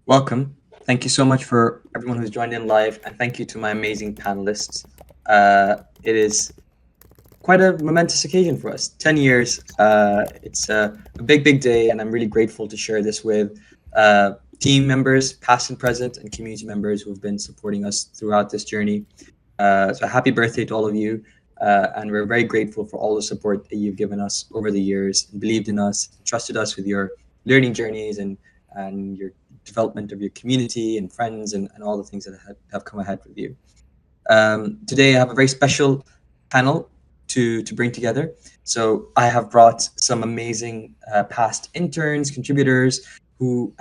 Welcome. Thank you so much for everyone who's joined in live, and thank you to my amazing panelists. It is quite a momentous occasion for us. 10 years. It's a big, big day, and I'm really grateful to share this with team members, past and present, and community members who have been supporting us throughout this journey. So happy birthday to all of you. And we're very grateful for all the support that you've given us over the years, and believed in us, trusted us with your learning journeys and your development of your community and friends and all the things that have come ahead with you. Today I have a very special panel to bring together. So I have brought some amazing past interns, contributors,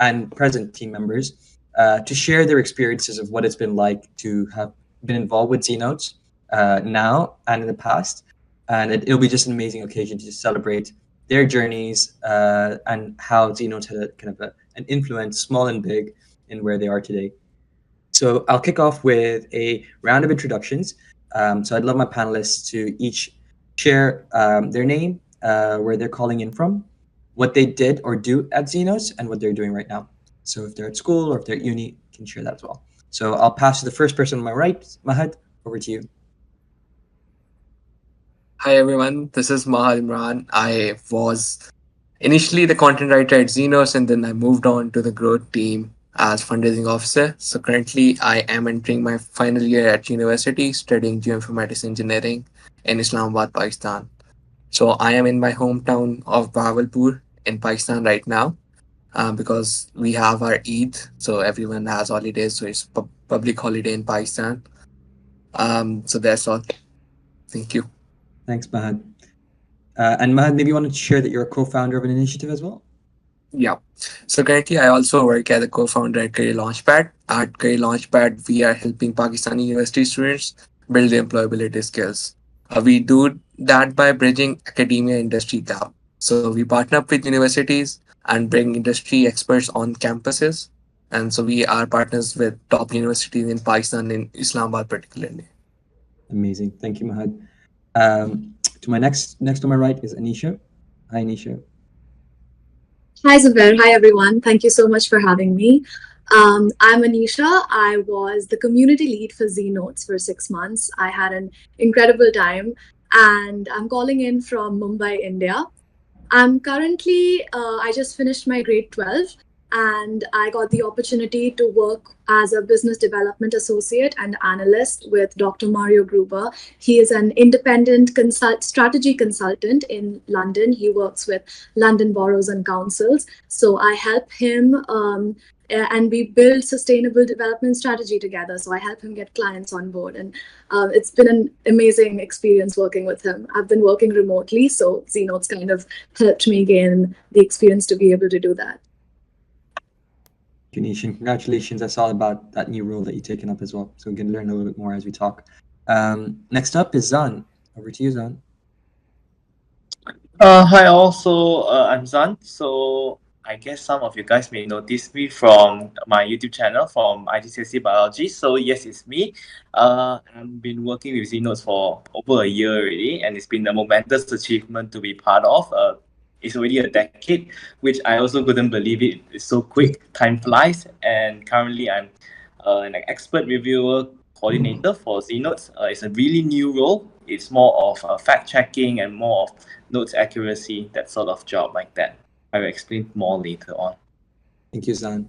and present team members to share their experiences of what it's been like to have been involved with ZNotes now and in the past. And it'll be just an amazing occasion to celebrate their journeys and how ZNotes had a kind of an influence, small and big, in where they are today. So I'll kick off with a round of introductions. So I'd love my panelists to each share their name, where they're calling in from, what they did or do at ZNotes, and what they're doing right now. So if they're at school or if they're at uni, you can share that as well. So I'll pass to the first person on my right. Mahad, over to you. Hi everyone, this is Mahad. I was initially the content writer at ZNotes, and then I moved on to the growth team as fundraising officer. So currently I am entering my final year at university studying geoinformatics engineering in Islamabad, Pakistan. So I am in my hometown of Bahawalpur in Pakistan right now because we have our Eid. So everyone has holidays. So it's public holiday in Pakistan. So that's all. Thank you. Thanks, Mahad. And Mahad, maybe you wanted to share that you're a co-founder of an initiative as well? Yeah. So currently, I also work as a co-founder at Career Launchpad. At Career Launchpad, we are helping Pakistani university students build their employability skills. We do that by bridging academia industry gap. So we partner up with universities and bring industry experts on campuses. And so we are partners with top universities in Pakistan, in Islamabad particularly. Amazing. Thank you, Mahad. To my next on my right is Anisha. Hi, Anisha. Hi, Zubair. Hi, everyone. Thank you so much for having me. I'm Anisha. I was the community lead for ZNotes for 6 months. I had an incredible time, and I'm calling in from Mumbai, India. I'm currently, I just finished my grade 12, and I got the opportunity to work as a business development associate and analyst with Dr. Mario Gruber. He is an independent strategy consultant in London. He works with London boroughs and councils. So I help him and we build sustainable development strategy together. So I help him get clients on board. And it's been an amazing experience working with him. I've been working remotely, so ZNotes kind of helped me gain the experience to be able to do that. Congratulations. I saw about that new role that you've taken up as well. So we can learn a little bit more as we talk. Next up is Zhan. Over to you, Zhan. Hi, also, I'm Zhan. So I guess some of you guys may notice me from my YouTube channel from IGCSE Biology. So yes, it's me. I've been working with ZNotes for over a year already, and it's been a momentous achievement to be part of. It's already a decade, which I also couldn't believe it. It's so quick, time flies. And currently I'm an expert reviewer coordinator for ZNotes. It's a really new role. It's more of fact checking and more of notes accuracy, that sort of job like that. I will explain more later on. Thank you, Zhan.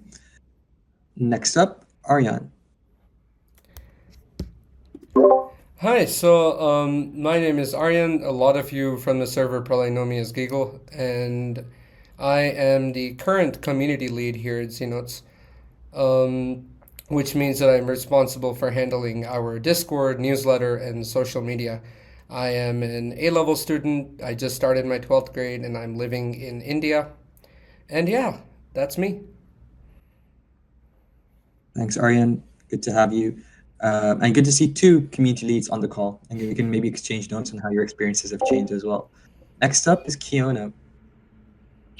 Next up, Aaryan. Hi, so my name is Aaryan. A lot of you from the server probably know me as Giggle, and I am the current community lead here at ZNotes, which means that I'm responsible for handling our Discord, newsletter, and social media. I am an A-level student. I just started my 12th grade, and I'm living in India. And yeah, that's me. Thanks, Aaryan. Good to have you. And good to see two community leads on the call. And we can maybe exchange notes on how your experiences have changed as well. Next up is Keionna.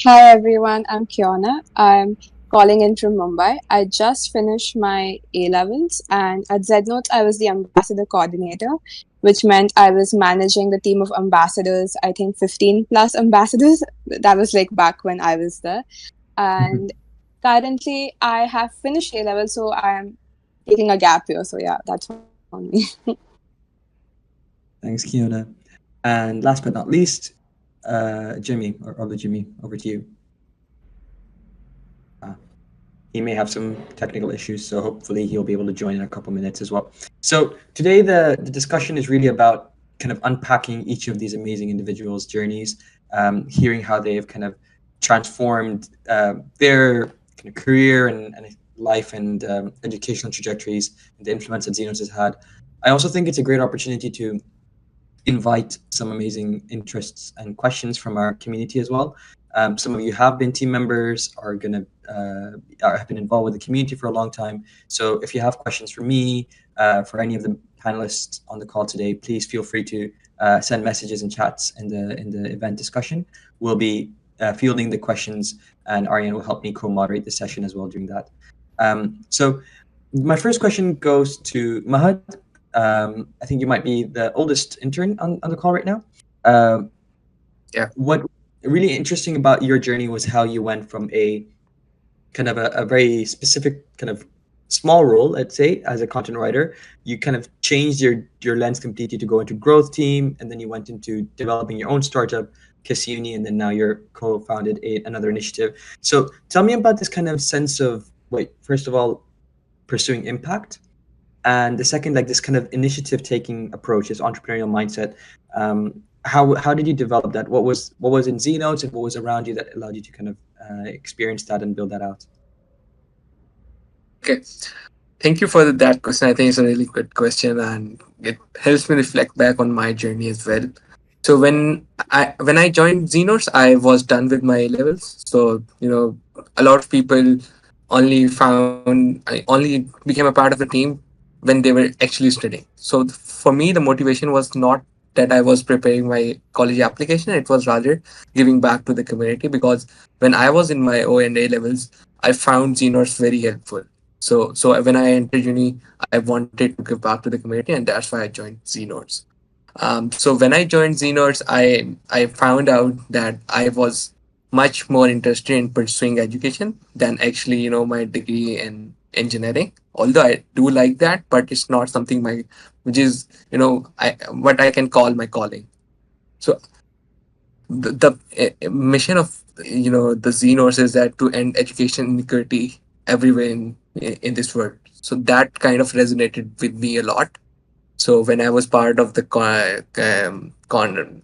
Hi, everyone. I'm Keionna. I'm calling in from Mumbai. I just finished my A-levels, and at ZNotes, I was the ambassador coordinator, which meant I was managing the team of ambassadors, I think 15 plus ambassadors. That was like back when I was there. And currently I have finished A level, so I am taking a gap year. So yeah, that's on me. Thanks, Keionna. And last but not least, Jimmy or Olujimi, over to you. He may have some technical issues, so hopefully he'll be able to join in a couple minutes as well. So today the discussion is really about kind of unpacking each of these amazing individuals' journeys, hearing how they've kind of transformed their kind of career and life and educational trajectories, and the influence that ZNotes has had. I also think it's a great opportunity to invite some amazing interests and questions from our community as well. Some of you have been team members, have been involved with the community for a long time. So if you have questions for me, for any of the panelists on the call today, please feel free to send messages and chats in the event discussion. We'll be fielding the questions, and Aaryan will help me co-moderate the session as well during that. So my first question goes to Mahad. I think you might be the oldest intern on the call right now. Yeah. What really interesting about your journey was how you went from a kind of a very specific kind of small role, let's say, as a content writer. You kind of changed your lens completely to go into growth team, and then you went into developing your own startup, Keionna, and then now you're co-founded another initiative. So tell me about this kind of sense of, first of all, pursuing impact, and the second, like this kind of initiative taking approach, this entrepreneurial mindset. How did you develop that? What was in ZNotes and what was around you that allowed you to kind of experience that and build that out? Okay, thank you for that question. I think it's a really good question, and it helps me reflect back on my journey as well. So when I joined ZNotes, I was done with my levels. So a lot of people only became a part of the team when they were actually studying. So for me, the motivation was not that I was preparing my college application. It was rather giving back to the community, because when I was in my O and A levels, I found ZNotes very helpful. So when I entered uni, I wanted to give back to the community, and that's why I joined ZNotes. So when I joined ZNotes, I found out that I was much more interested in pursuing education than actually my degree in engineering. Although I do like that, but it's not something which is what I can call my calling. So the mission of the ZNotes is that to end education inequality everywhere in this world. So that kind of resonated with me a lot. So when I was part of the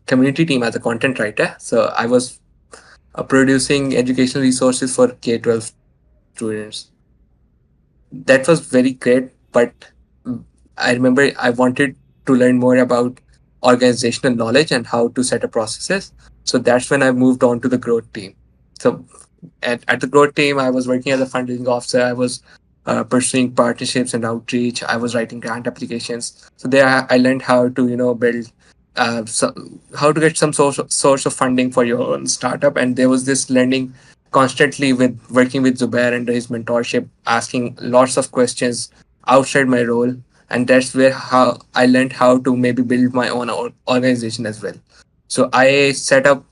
community team as a content writer, so I was producing educational resources for K-12 students. That was very great, but I remember I wanted to learn more about organizational knowledge and how to set up processes. So that's when I moved on to the growth team. So at the growth team, I was working as a fundraising officer. I was pursuing partnerships and outreach. I was writing grant applications. So there I learned how to build how to get some source of funding for your own startup. And there was this learning constantly with working with Zubair under his mentorship, asking lots of questions outside my role. And that's where how I learned how to maybe build my own organization as well. So I set up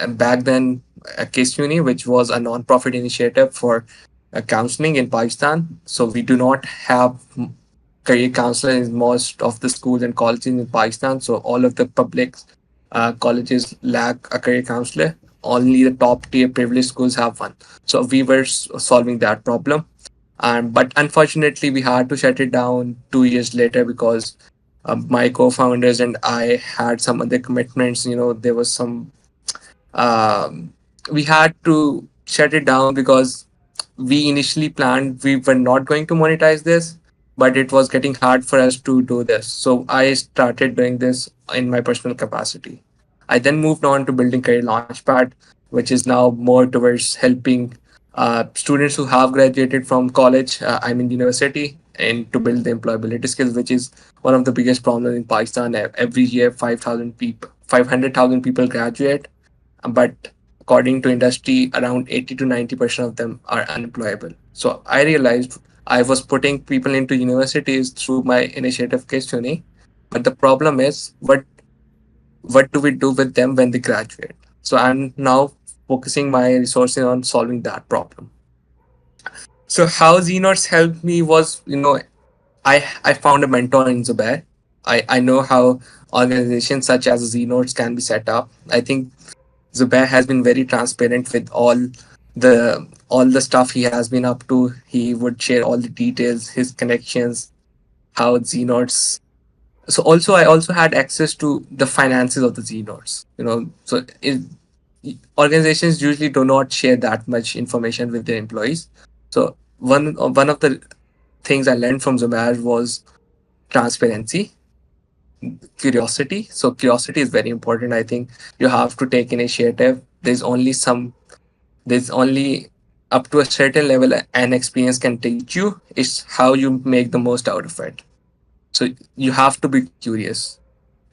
back then Keionna, which was a non-profit initiative for counseling in Pakistan. So we do not have career counselors in most of the schools and colleges in Pakistan. So all of the public colleges lack a career counselor. Only the top tier privileged schools have one. So we were solving that problem. But unfortunately, we had to shut it down 2 years later because my co-founders and I had some other commitments. There was some. We had to shut it down because we initially planned we were not going to monetize this, but it was getting hard for us to do this. So I started doing this in my personal capacity. I then moved on to building Career Launchpad, which is now more towards helping students who have graduated from college, university, and to build the employability skills, which is one of the biggest problems in Pakistan. Every year, 500,000 people graduate, but according to industry, around 80 to 90% of them are unemployable. So I realized I was putting people into universities through my initiative Keionna, but the problem is what do we do with them when they graduate? So I'm now focusing my resources on solving that problem. So how ZNotes helped me was, I found a mentor in Zubair. I know how organizations such as ZNotes can be set up. I think Zubair has been very transparent with all the stuff he has been up to. He would share all the details, his connections, how ZNotes. So also I also had access to the finances of the ZNotes. Organizations usually do not share that much information with their employees. So one of the things I learned from Zubair was transparency, curiosity. So curiosity is very important. I think you have to take initiative. There's only up to a certain level an experience can teach you. It's how you make the most out of it. So you have to be curious.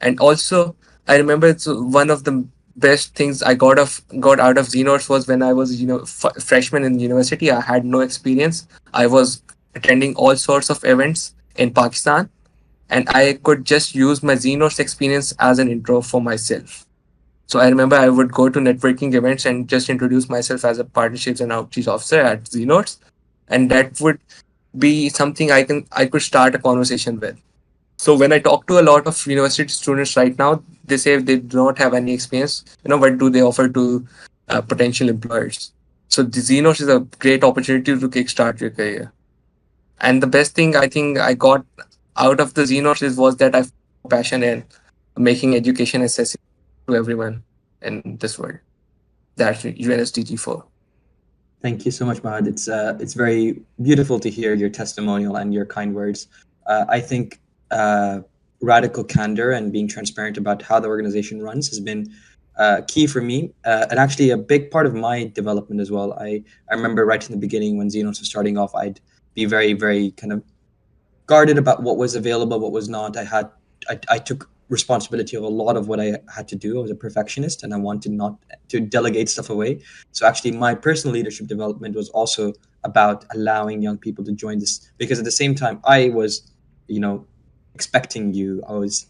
And also, I remember one of the best things I got out of ZNotes was when I was freshman in university. I had no experience. I was attending all sorts of events in Pakistan, and I could just use my ZNotes experience as an intro for myself. So I remember I would go to networking events and just introduce myself as a partnerships and outreach officer at ZNotes, and that would be something I could start a conversation with. So when I talk to a lot of university students right now, they say they do not have any experience. What do they offer to potential employers? So the ZNotes is a great opportunity to kickstart your career. And the best thing I think I got out of the ZNotes was that I found passion in making education accessible to everyone in this world. That's UNSDG for. Thank you so much, Mahad. It's very beautiful to hear your testimonial and your kind words. I think radical candor and being transparent about how the organization runs has been key for me, and actually a big part of my development as well. I remember right in the beginning when ZNotes was starting off, I'd be very, very kind of guarded about what was available, what was not. I took responsibility of a lot of what I had to do. I was a perfectionist and I wanted not to delegate stuff away. So actually my personal leadership development was also about allowing young people to join this, because at the same time I was, expecting you. I was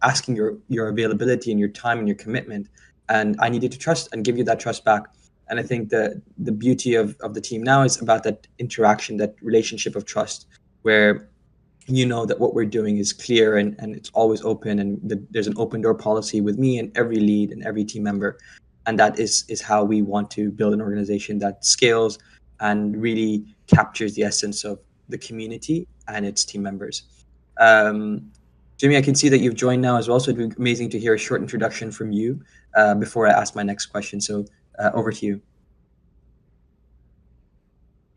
asking your availability and your time and your commitment, and I needed to trust and give you that trust back. And I think the beauty of the team now is about that interaction, that relationship of trust, where you know that what we're doing is clear and it's always open, and there's an open door policy with me and every lead and every team member. And that is how we want to build an organization that scales and really captures the essence of the community and its team members. Jimmy, I can see that you've joined now as well, so it'd be amazing to hear a short introduction from you before I ask my next question. So over to you.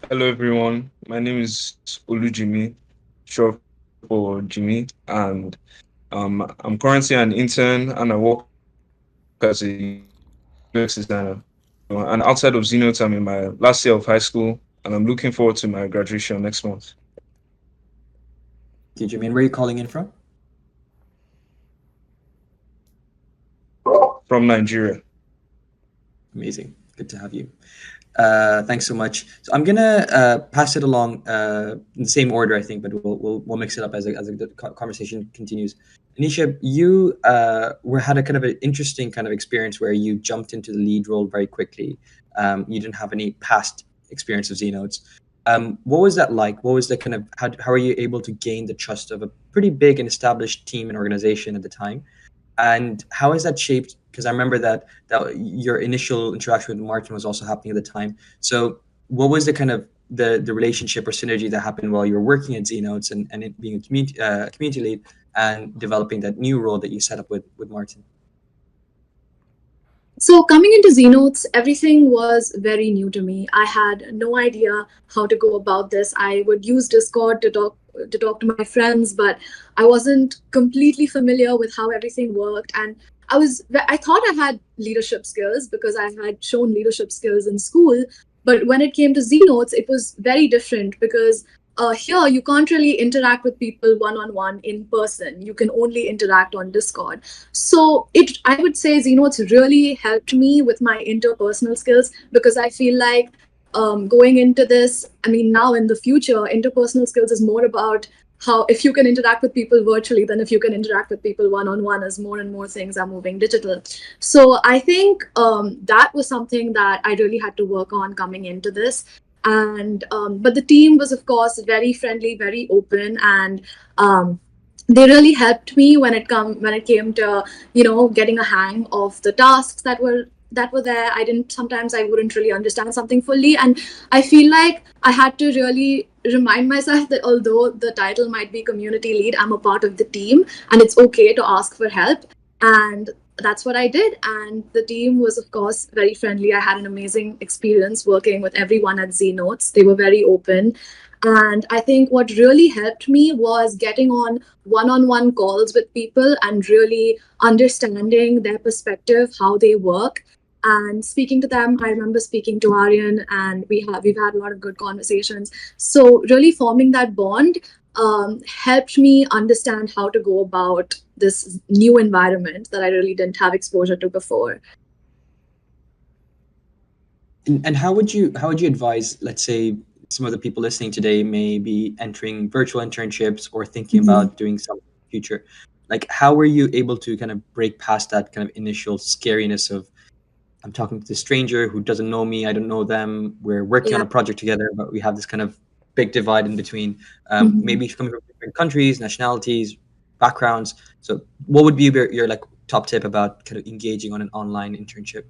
Hello, everyone. My name is Olujimi, short for Jimmy, and I'm currently an intern and I work as a UX designer. And outside of ZNotes, I'm in my last year of high school, and I'm looking forward to my graduation next month. Thank you, Jimmy. And where are you calling in from? From Nigeria. Amazing. Good to have you. Thanks so much. So I'm gonna pass it along in the same order, I think, but we'll mix it up as the conversation continues. Anisha, you had a kind of an interesting kind of experience where you jumped into the lead role very quickly. You didn't have any past experience of ZNotes. What was that like? What was the kind of how are you able to gain the trust of a pretty big and established team and organization at the time? And how has that shaped? Because I remember that your initial interaction with Martin was also happening at the time. So what was the kind of the relationship or synergy that happened while you were working at ZNotes and it being a community lead and developing that new role that you set up with Martin? So coming into ZNotes, everything was very new to me. I had no idea how to go about this. I would use Discord to talk to my friends, but I wasn't completely familiar with how everything worked. And I thought I had leadership skills because I had shown leadership skills in school. But when it came to ZNotes, it was very different because here you can't really interact with people one-on-one in person. You can only interact on Discord. So I would say ZNotes really helped me with my interpersonal skills, because I feel like going into this, now in the future, interpersonal skills is more about how if you can interact with people virtually than if you can interact with people one-on-one, as more and more things are moving digital. So I think that was something that I really had to work on coming into this. And but the team was, of course, very friendly, very open, and they really helped me when it came to getting a hang of the tasks that were there. Sometimes I wouldn't really understand something fully, and I feel like I had to really remind myself that although the title might be community lead, I'm a part of the team, and it's okay to ask for help. And that's what I did. And the team was, of course, very friendly. I had an amazing experience working with everyone at ZNotes. They were very open. And I think what really helped me was getting on one-on-one calls with people and really understanding their perspective, how they work, and speaking to them. I remember speaking to Aaryan, and we've had a lot of good conversations. So really forming that bond helped me understand how to go about this new environment that I really didn't have exposure to before. And how would you advise, let's say, some of the people listening today may be entering virtual internships or thinking about doing something in the future? Like, how were you able to kind of break past that kind of initial scariness of, I'm talking to this stranger who doesn't know me, I don't know them, we're working on a project together, but we have this kind of big divide in between, maybe coming from different countries, nationalities, backgrounds. So what would be your like top tip about kind of engaging on an online internship?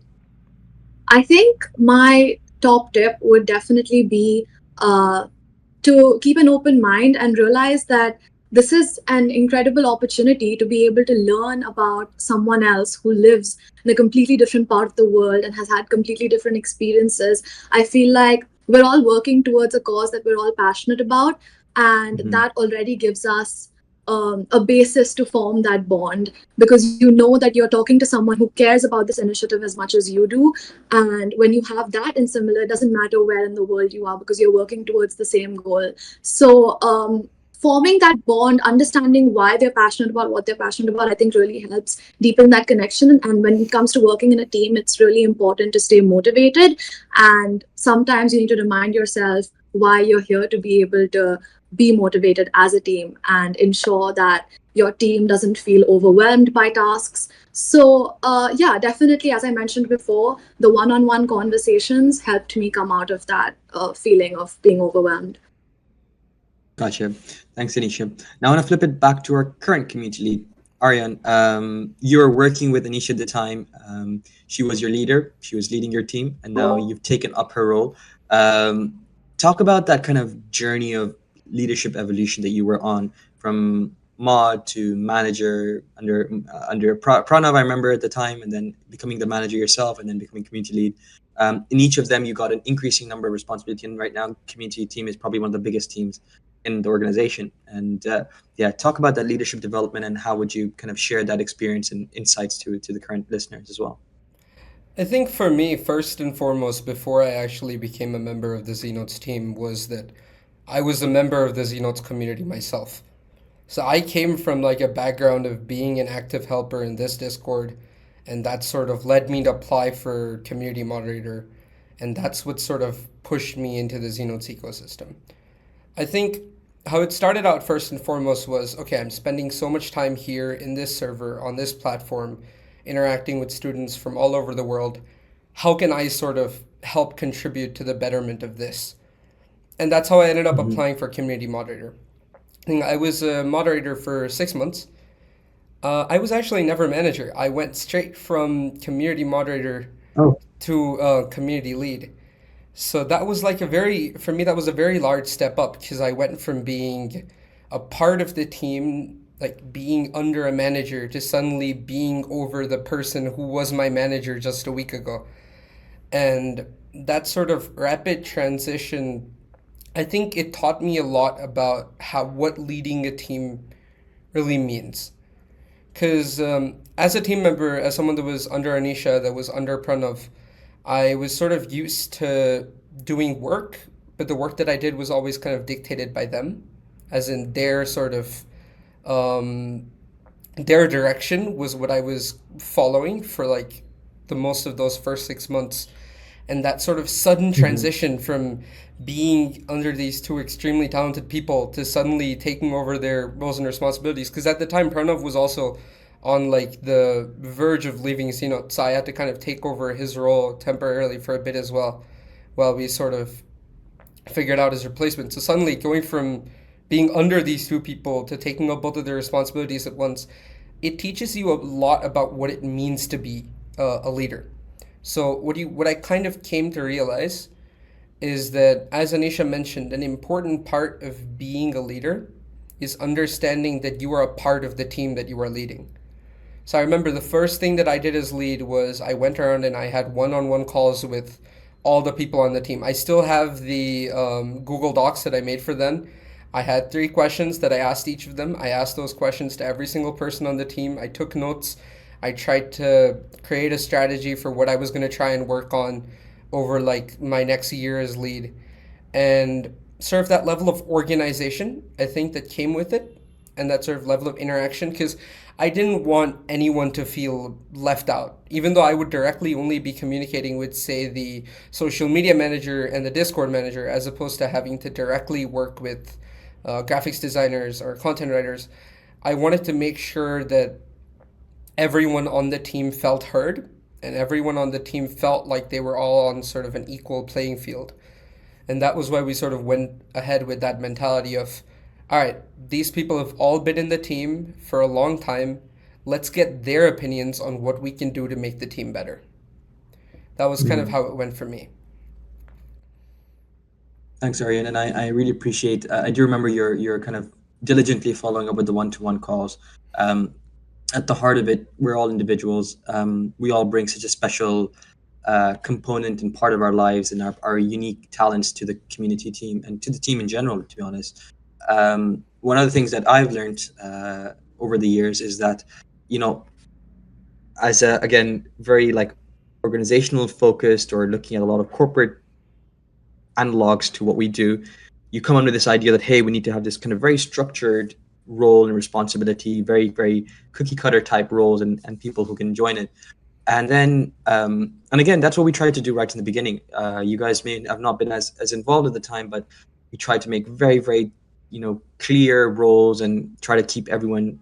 I think my top tip would definitely be to keep an open mind and realize that this is an incredible opportunity to be able to learn about someone else who lives in a completely different part of the world and has had completely different experiences. I feel like we're all working towards a cause that we're all passionate about, and that already gives us a basis to form that bond, because you know that you're talking to someone who cares about this initiative as much as you do. And when you have that in similar, it doesn't matter where in the world you are, because you're working towards the same goal. So forming that bond, understanding why they're passionate about what they're passionate about, I think really helps deepen that connection. And when it comes to working in a team, it's really important to stay motivated. And sometimes you need to remind yourself why you're here, to be able to be motivated as a team and ensure that your team doesn't feel overwhelmed by tasks. So yeah, definitely, as I mentioned before, the one-on-one conversations helped me come out of that feeling of being overwhelmed. Gotcha. Thanks, Anisha. Now I want to flip it back to our current community lead, Aaryan. You were working with Anisha at the time. She was your leader. She was leading your team, and now you've taken up her role. Talk about that kind of journey of leadership evolution that you were on, from mod to manager under Pranav, I remember at the time, and then becoming the manager yourself, and then becoming community lead. In each of them, you got an increasing number of responsibility, and right now, community team is probably one of the biggest teams in the organization. And yeah, talk about that leadership development, and how would you kind of share that experience and insights to the current listeners as well? I think for me, first and foremost, before I actually became a member of the ZNotes team, was that I was a member of the ZNotes community myself. So I came from like a background of being an active helper in this Discord, and that sort of led me to apply for community moderator, and that's what sort of pushed me into the ZNotes ecosystem. I think how it started out first and foremost was, okay, I'm spending so much time here in this server, on this platform, interacting with students from all over the world. How can I sort of help contribute to the betterment of this? And that's how I ended up applying for community moderator. I was a moderator for 6 months. I was actually never manager. I went straight from community moderator to community lead. So that was like for me, that was a very large step up, because I went from being a part of the team, like being under a manager, to suddenly being over the person who was my manager just a week ago. And that sort of rapid transition, I think it taught me a lot about what leading a team really means. Because as a team member, as someone that was under Anisha, that was under Pranav, I was sort of used to doing work, but the work that I did was always kind of dictated by them, as in their sort of their direction was what I was following for like the most of those first 6 months. And that sort of sudden transition from being under these two extremely talented people to suddenly taking over their roles and responsibilities. Because at the time, Pranav was also on like the verge of leaving ZNotes, so I had to kind of take over his role temporarily for a bit as well, while we sort of figured out his replacement. So suddenly going from being under these two people to taking up both of their responsibilities at once, it teaches you a lot about what it means to be a leader. So what I kind of came to realize is that, as Anisha mentioned, an important part of being a leader is understanding that you are a part of the team that you are leading. So I remember the first thing that I did as lead was I went around and I had one-on-one calls with all the people on the team. I still have the Google Docs that I made for them. I had 3 questions that I asked each of them. I asked those questions to every single person on the team. I took notes. I tried to create a strategy for what I was going to try and work on over like my next year as lead. And sort of that level of organization, I think, that came with it, and that sort of level of interaction, because I didn't want anyone to feel left out, even though I would directly only be communicating with, say, the social media manager and the Discord manager, as opposed to having to directly work with graphics designers or content writers. I wanted to make sure that everyone on the team felt heard, and everyone on the team felt like they were all on sort of an equal playing field. And that was why we sort of went ahead with that mentality of, all right, these people have all been in the team for a long time. Let's get their opinions on what we can do to make the team better. That was kind of how it went for me. Thanks, Aaryan, and I really appreciate. I do remember your kind of diligently following up with the one-to-one calls. At the heart of it, we're all individuals. We all bring such a special component and part of our lives and our unique talents to the community team and to the team in general, to be honest. One of the things that I've learned over the years is that, as a, again, very like organizational focused or looking at a lot of corporate analogs to what we do, you come under this idea that, hey, we need to have this kind of very structured role and responsibility, very, very cookie cutter type roles and people who can join it. And then, and again, that's what we tried to do right in the beginning. You guys may have not been as involved at the time, but we tried to make very, very, clear roles and try to keep everyone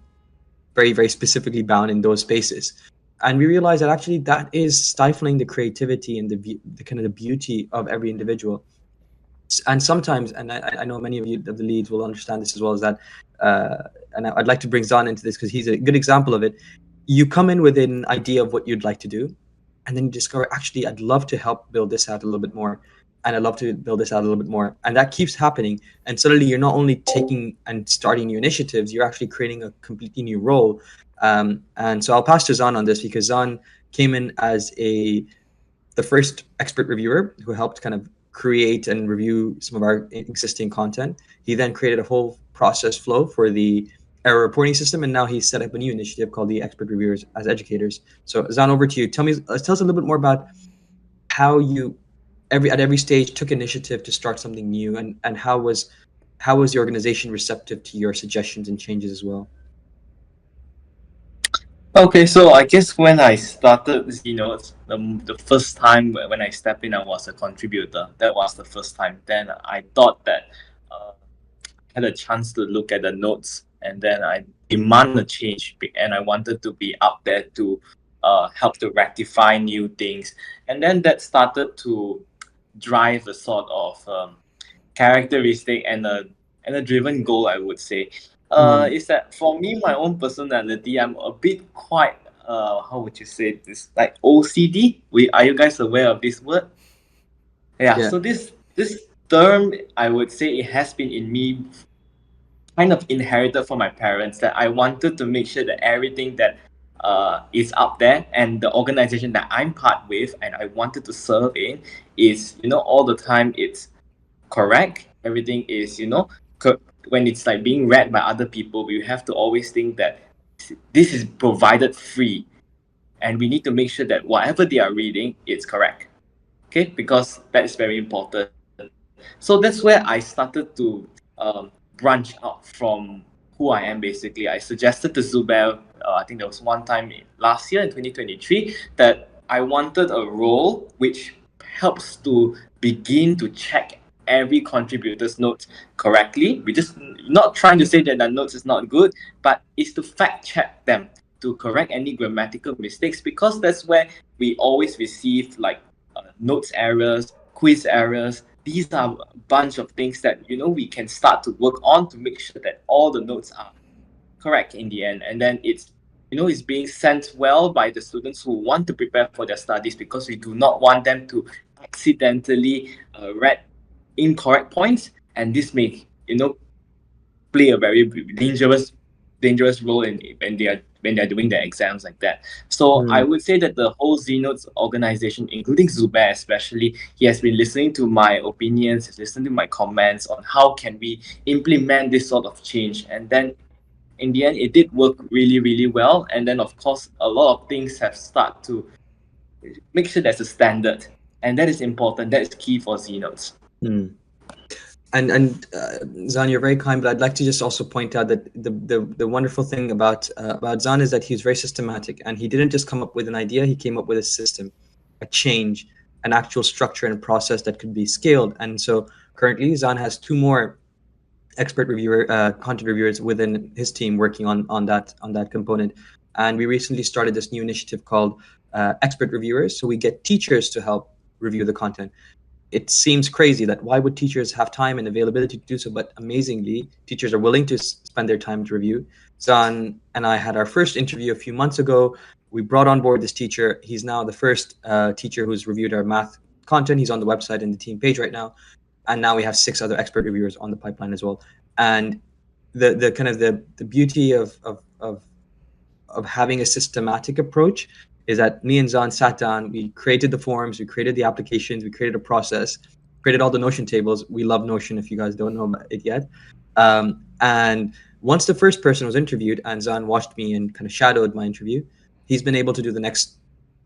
very, very specifically bound in those spaces. And we realized that actually that is stifling the creativity and the kind of the beauty of every individual. And sometimes, and I know many of you, of the leads, will understand this as well, is that, and I'd like to bring Zhan into this because he's a good example of it. You come in with an idea of what you'd like to do, and then you discover, actually, I'd love to help build this out a little bit more, and I'd love to build this out a little bit more. And that keeps happening. And suddenly you're not only taking and starting new initiatives, you're actually creating a completely new role. And so I'll pass to Zhan on this because Zhan came in as the first expert reviewer who helped kind of create and review some of our existing content. He then created a whole process flow for the error reporting system, and now he's set up a new initiative called the Expert Reviewers as Educators. So Zhan, over to you. Tell us a little bit more about how you at every stage took initiative to start something new, and how was the organization receptive to your suggestions and changes as well? Okay, so I guess when I started ZNotes, the first time when I stepped in, I was a contributor. That was the first time. Then I thought that I had a chance to look at the notes, and then I demand a change, and I wanted to be up there to help to rectify new things. And then that started to drive a sort of characteristic and a driven goal, I would say. Is that for me, my own personality, I'm a bit quite how would you say this, like OCD? Are you guys aware of this word? Yeah. So this term, I would say, it has been in me, kind of inherited from my parents, that I wanted to make sure that everything that is up there and the organization that I'm part with and I wanted to serve in is, all the time it's correct. Everything is, when it's like being read by other people, we have to always think that this is provided free, and we need to make sure that whatever they are reading, it's correct. Okay, because that is very important. So that's where I started to branch out from who I am. Basically, I suggested to Zubair, I think there was one time last year in 2023, that I wanted a role which helps to begin to check every contributor's notes correctly. We're just not trying to say that the notes is not good, but it's to fact check them, to correct any grammatical mistakes, because that's where we always receive like notes errors, quiz errors, these are a bunch of things that we can start to work on to make sure that all the notes are correct in the end, and then it's being sent well by the students who want to prepare for their studies, because we do not want them to accidentally read incorrect points, and this may play a very dangerous role in when they are doing their exams like that. So I would say that the whole ZNotes organization, including Zubair especially, he has been listening to my opinions, he's listening to my comments on how can we implement this sort of change, and then in the end it did work really, really well. And then of course a lot of things have started to make sure there's a standard, and that is important. That is key for ZNotes. And Zhan, you're very kind, but I'd like to just also point out that the wonderful thing about Zhan is that he's very systematic, and he didn't just come up with an idea; he came up with a system, a change, an actual structure and process that could be scaled. And so currently, Zhan has 2 more expert content reviewers within his team working on that component. And we recently started this new initiative called expert reviewers. So we get teachers to help review the content. It seems crazy that why would teachers have time and availability to do so, but amazingly, teachers are willing to spend their time to review. Zhan and I had our first interview a few months ago. We brought on board this teacher. He's now the first teacher who's reviewed our math content. He's on the website and the team page right now. And now we have 6 other expert reviewers on the pipeline as well. And the kind of the beauty of having a systematic approach is that me and Zhan sat down, we created the forms, we created the applications, we created a process, created all the Notion tables. We love Notion if you guys don't know about it yet. And once the first person was interviewed and Zhan watched me and kind of shadowed my interview, he's been able to do the next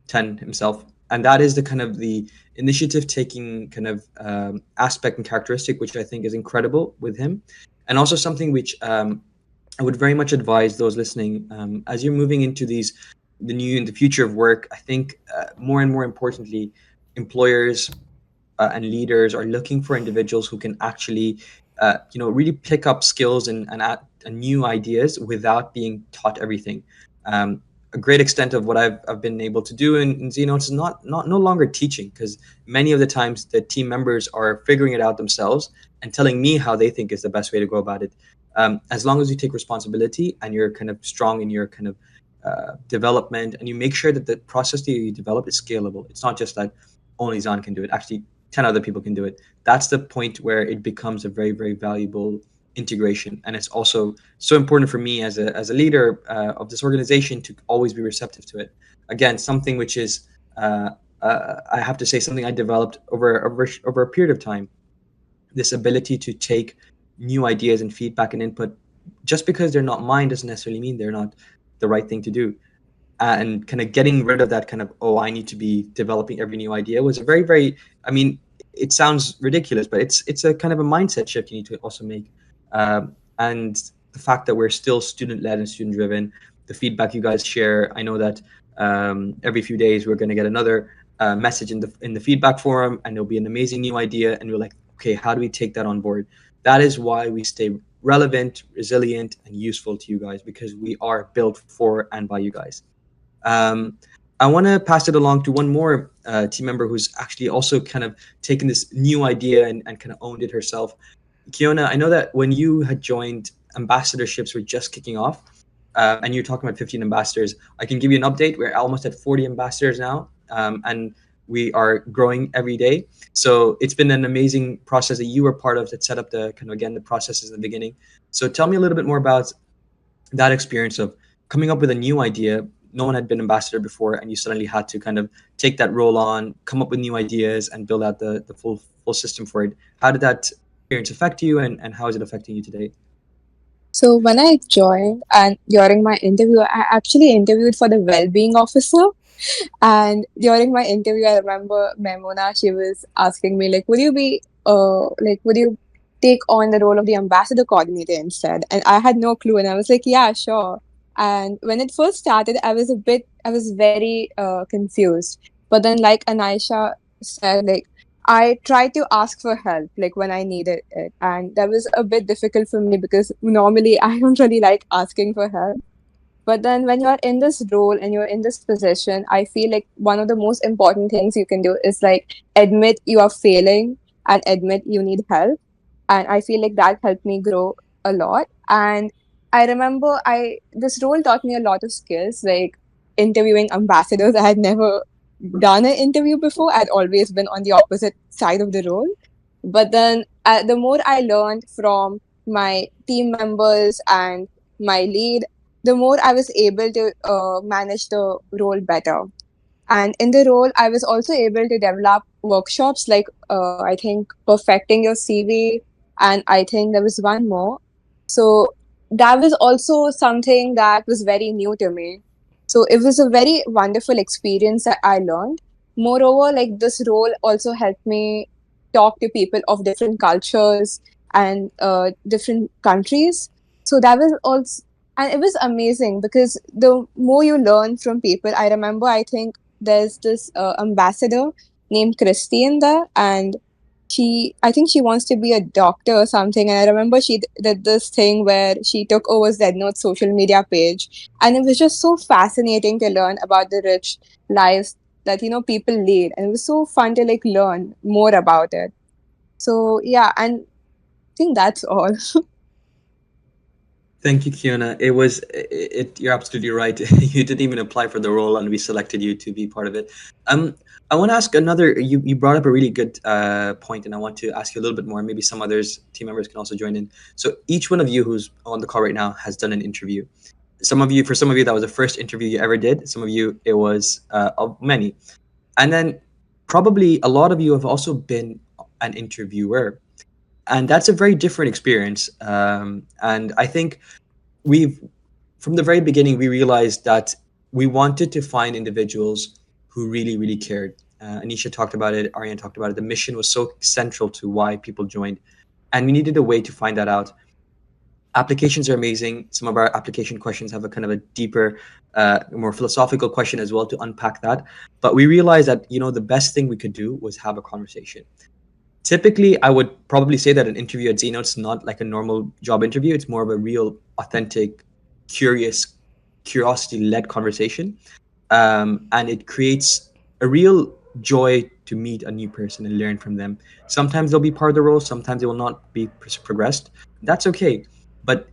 10 himself. And that is the kind of the initiative taking kind of aspect and characteristic, which I think is incredible with him. And also something which I would very much advise those listening as you're moving into the future of work. I think more and more importantly, employers and leaders are looking for individuals who can actually really pick up skills and new ideas without being taught everything. A great extent of what I've been able to do in ZNotes is no longer teaching, because many of the times the team members are figuring it out themselves and telling me how they think is the best way to go about it. As long as you take responsibility and you're kind of strong in your kind of development, and you make sure that the process that you develop is scalable. It's not just that only Zhan can do it. Actually, 10 other people can do it. That's the point where it becomes a very, very valuable integration. And it's also so important for me as a leader of this organization to always be receptive to it. Again, something which is I have to say, something I developed over a period of time. This ability to take new ideas and feedback and input, just because they're not mine doesn't necessarily mean they're not the right thing to do. And kind of getting rid of that kind of, I need to be developing every new idea, was a very, very, I mean, it sounds ridiculous, but it's a kind of a mindset shift you need to also make. And the fact that we're still student-led and student-driven, the feedback you guys share, I know that every few days we're going to get another message in the feedback forum, and there'll be an amazing new idea, and we're like, okay, how do we take that on board? That is why we stay relevant, resilient, and useful to you guys, because we are built for and by you guys. I want to pass it along to one more team member who's actually also kind of taken this new idea and kind of owned it herself. Keionna, I know that when you had joined, ambassadorships were just kicking off, and you're talking about 15 ambassadors. I can give you an update. We're almost at 40 ambassadors now, and we are growing every day. So it's been an amazing process that you were part of that set up the kind of, again, the processes in the beginning. So tell me a little bit more about that experience of coming up with a new idea. No one had been ambassador before, and you suddenly had to kind of take that role on, come up with new ideas, and build out the full system for it. How did that experience affect you, and how is it affecting you today? So when I joined and during my interview, I actually interviewed for the well-being officer. And during my interview, I remember Memona, she was asking me, like, would you take on the role of the ambassador coordinator instead? And I had no clue. And I was like, yeah, sure. And when it first started, I was very confused. But then, like Anisha said, like, I tried to ask for help, like, when I needed it. And that was a bit difficult for me because normally I don't really like asking for help. But then when you're in this role and you're in this position, I feel like one of the most important things you can do is, like, admit you are failing and admit you need help. And I feel like that helped me grow a lot. And I remember this role taught me a lot of skills, like interviewing ambassadors. I had never done an interview before. I'd always been on the opposite side of the role. But then the more I learned from my team members and my lead, the more I was able to manage the role better. And in the role, I was also able to develop workshops like I think perfecting your CV, and I think there was one more. So that was also something that was very new to me. So it was a very wonderful experience that I learned. Moreover, like this role also helped me talk to people of different cultures and different countries. So that was also, and it was amazing because the more you learn from people, I remember, I think there's this ambassador named Christine there, and I think she wants to be a doctor or something. And I remember she did this thing where she took over ZNotes social media page, and it was just so fascinating to learn about the rich lives that people lead, and it was so fun to like learn more about it. So yeah, and I think that's all. Thank you, Keionna. You're absolutely right. You didn't even apply for the role, and we selected you to be part of it. I want to ask another. You brought up a really good point, and I want to ask you a little bit more. Maybe some others, team members, can also join in. So each one of you who's on the call right now has done an interview. For some of you, that was the first interview you ever did. Some of you, it was of many, and then probably a lot of you have also been an interviewer, and that's a very different experience. And I think from the very beginning, we realized that we wanted to find individuals who really, really cared. Anisha talked about it. Aaryan talked about it. The mission was so central to why people joined, and we needed a way to find that out. Applications are amazing. Some of our application questions have a kind of a deeper, more philosophical question as well to unpack that. But we realized that the best thing we could do was have a conversation. Typically, I would probably say that an interview at ZNotes is not like a normal job interview. It's more of a real, authentic, curiosity-led conversation. And it creates a real joy to meet a new person and learn from them. Sometimes they'll be part of the role. Sometimes they will not be progressed. That's okay. But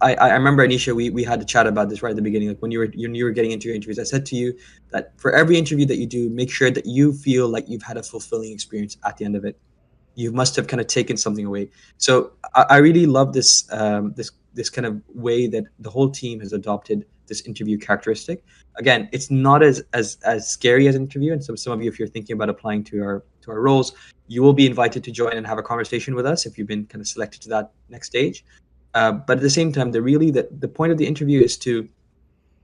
I remember, Anisha, we had a chat about this right at the beginning. Like when you were getting into your interviews, I said to you that for every interview that you do, make sure that you feel like you've had a fulfilling experience at the end of it. You must have kind of taken something away. So I really love this this kind of way that the whole team has adopted this interview characteristic. Again, it's not as scary as an interview. And so some of you, if you're thinking about applying to our roles, you will be invited to join and have a conversation with us if you've been kind of selected to that next stage. But at the same time, the point of the interview is to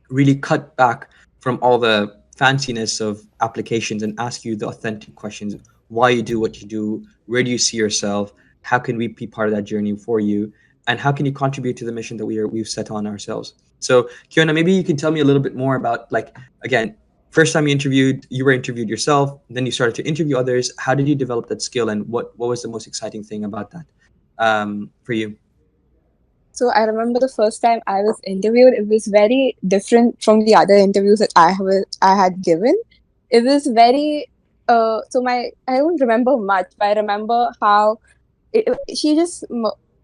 really cut back from all the fanciness of applications and ask you the authentic questions: why you do what you do, where do you see yourself, how can we be part of that journey for you, and how can you contribute to the mission that we've set on ourselves. So Keionna, maybe you can tell me a little bit more about, like, again, first time you were interviewed yourself, then you started to interview others. How did you develop that skill, and what was the most exciting thing about that for you? So I remember the first time I was interviewed, it was very different from the other interviews that I had given. It was very I don't remember much, but I remember how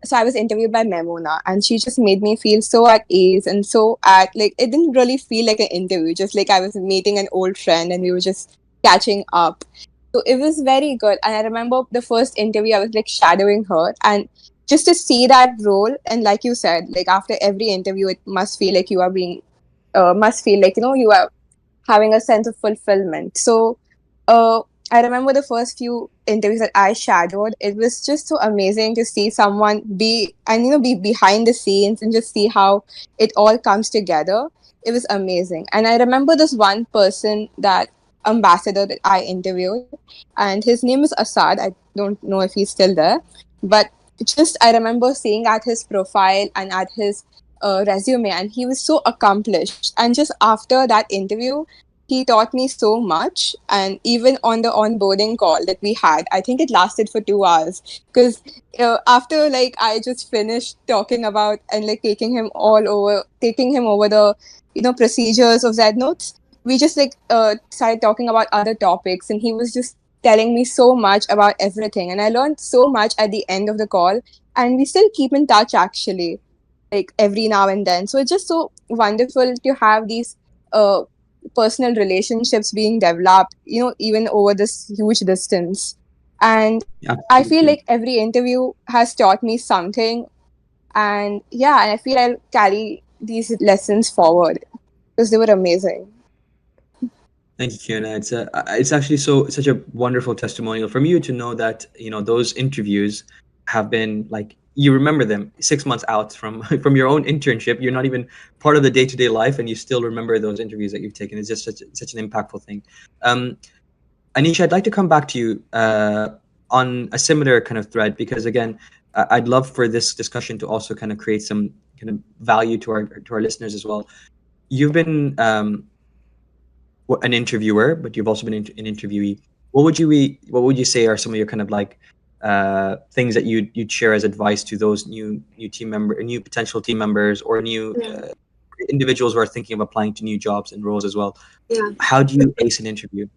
so I was interviewed by Memona, and she just made me feel so at ease and so it didn't really feel like an interview, just like I was meeting an old friend and we were just catching up. So it was very good. And I remember the first interview, I was like shadowing her, and just to see that role, and like you said, like after every interview, it must feel like you are you are having a sense of fulfillment. So I remember the first few interviews that I shadowed, it was just so amazing to see someone be behind the scenes and just see how it all comes together. It was amazing. And I remember this one person, that ambassador that I interviewed, and his name is Asad. I don't know if he's still there, but just I remember seeing at his profile and at his resume, and he was so accomplished. And just after that interview, he taught me so much. And even on the onboarding call that we had, I think it lasted for 2 hours, because after I just finished talking about and taking him over the procedures of ZNotes, we just started talking about other topics, and he was just telling me so much about everything. And I learned so much at the end of the call. And we still keep in touch actually, like every now and then. So it's just so wonderful to have these personal relationships being developed, even over this huge distance. And I feel Absolutely. like every interview has taught me something. And yeah, and I feel I'll carry these lessons forward because they were amazing. Thank you, Keionna. It's actually such a wonderful testimonial from you to know that those interviews have been like you remember them 6 months out from from your own internship. You're not even part of the day-to-day life, and you still remember those interviews that you've taken. It's just such an impactful thing. Anisha, I'd like to come back to you on a similar kind of thread because again, I'd love for this discussion to also kind of create some kind of value to our listeners as well. You've been an interviewer, but you've also been an interviewee. What would you say are some of your kind of like things that you'd share as advice to those new potential team members or new individuals who are thinking of applying to new jobs and roles as well? Yeah. How do you ace an interview?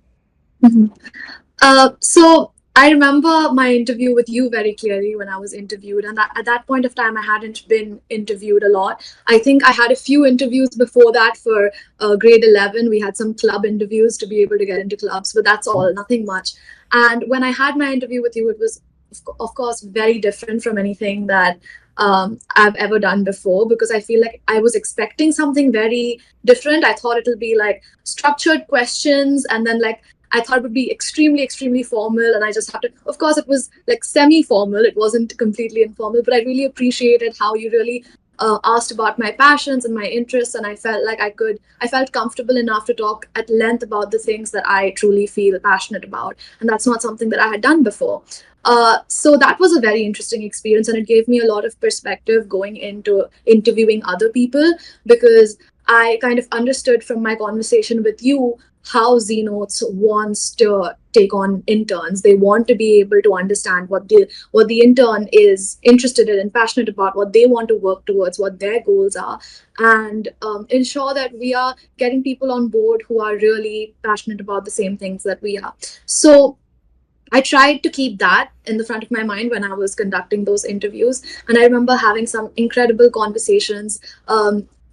So I remember my interview with you very clearly when I was interviewed, and at that point of time, I hadn't been interviewed a lot. I think I had a few interviews before that for grade 11. We had some club interviews to be able to get into clubs, but that's all, nothing much. And when I had my interview with you, it was, of course, very different from anything that I've ever done before, because I feel like I was expecting something very different. I thought it'll be like structured questions, and then like I thought it would be extremely, extremely formal, and I just had to, of course, it was like semi-formal. It wasn't completely informal, but I really appreciated how you really asked about my passions and my interests, and I felt like I felt comfortable enough to talk at length about the things that I truly feel passionate about, and that's not something that I had done before. So that was a very interesting experience, and it gave me a lot of perspective going into interviewing other people, because I kind of understood from my conversation with you how ZNotes wants to take on interns. They want to be able to understand what the intern is interested in and passionate about, what they want to work towards, what their goals are, and ensure that we are getting people on board who are really passionate about the same things that we are. So I tried to keep that in the front of my mind when I was conducting those interviews. And I remember having some incredible conversations.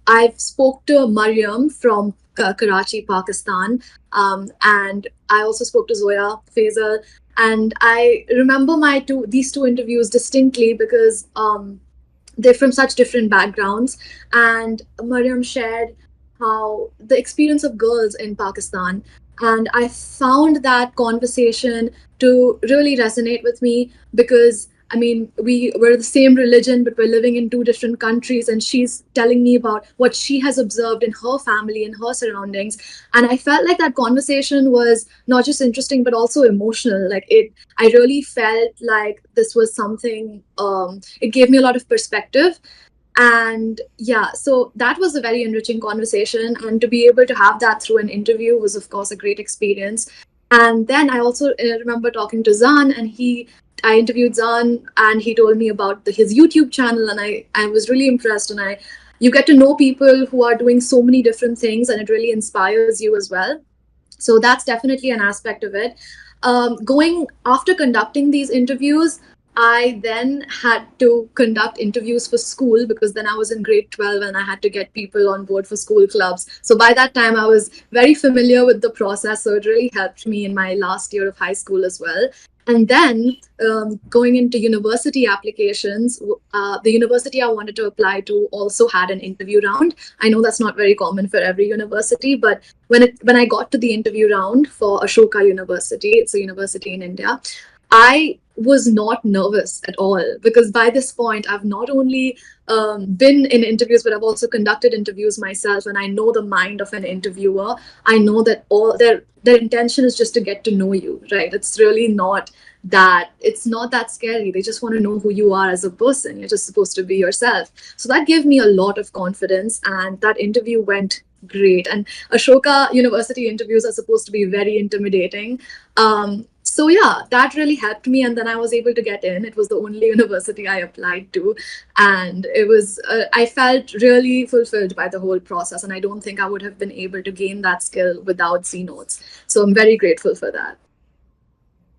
I spoke to Mariam from Karachi, Pakistan. And I also spoke to Zoya Faisal. And I remember these two interviews distinctly because they're from such different backgrounds. And Mariam shared how the experience of girls in Pakistan. And I found that conversation to really resonate with me because, I mean, we're the same religion, but we're living in two different countries. And she's telling me about what she has observed in her family and her surroundings. And I felt like that conversation was not just interesting, but also emotional. I really felt like this was something, it gave me a lot of perspective. And yeah, so that was a very enriching conversation. And to be able to have that through an interview was, of course, a great experience. And then I also remember talking to Zhan, and I interviewed Zhan, and he told me about his YouTube channel, and I was really impressed. And you get to know people who are doing so many different things, and it really inspires you as well. So that's definitely an aspect of it. After conducting these interviews, I then had to conduct interviews for school, because then I was in grade 12 and I had to get people on board for school clubs. So by that time, I was very familiar with the process. So it really helped me in my last year of high school as well. And then going into university applications, the university I wanted to apply to also had an interview round. I know that's not very common for every university, but when I got to the interview round for Ashoka University, it's a university in India, I was not nervous at all, because by this point, I've not only been in interviews, but I've also conducted interviews myself, and I know the mind of an interviewer. I know that all their intention is just to get to know you, right? It's really not that scary. They just want to know who you are as a person. You're just supposed to be yourself. So that gave me a lot of confidence, and that interview went great. And Ashoka University interviews are supposed to be very intimidating. So yeah, that really helped me, and then I was able to get in. It was the only university I applied to, and it was I felt really fulfilled by the whole process, and I don't think I would have been able to gain that skill without ZNotes. So I'm very grateful for that.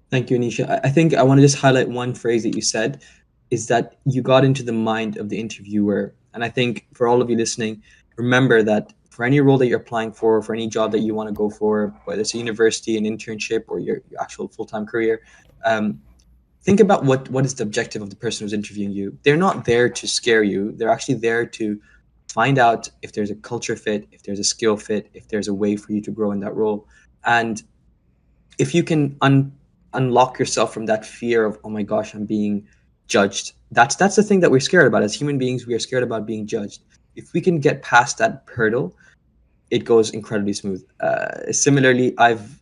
Thank you, Anisha. I think I want to just highlight one phrase that you said, is that you got into the mind of the interviewer. And I think for all of you listening, remember that for any role that you're applying for any job that you want to go for, whether it's a university, an internship, or your actual full-time career, um, think about what is the objective of the person who's interviewing you. They're not there to scare you. They're actually there to find out if there's a culture fit, if there's a skill fit, if there's a way for you to grow in that role. And if you can unlock yourself from that fear of, oh my gosh, I'm being judged. That's the thing that we're scared about as human beings. We are scared about being judged. If we can get past that hurdle, it goes incredibly smooth. Similarly, I've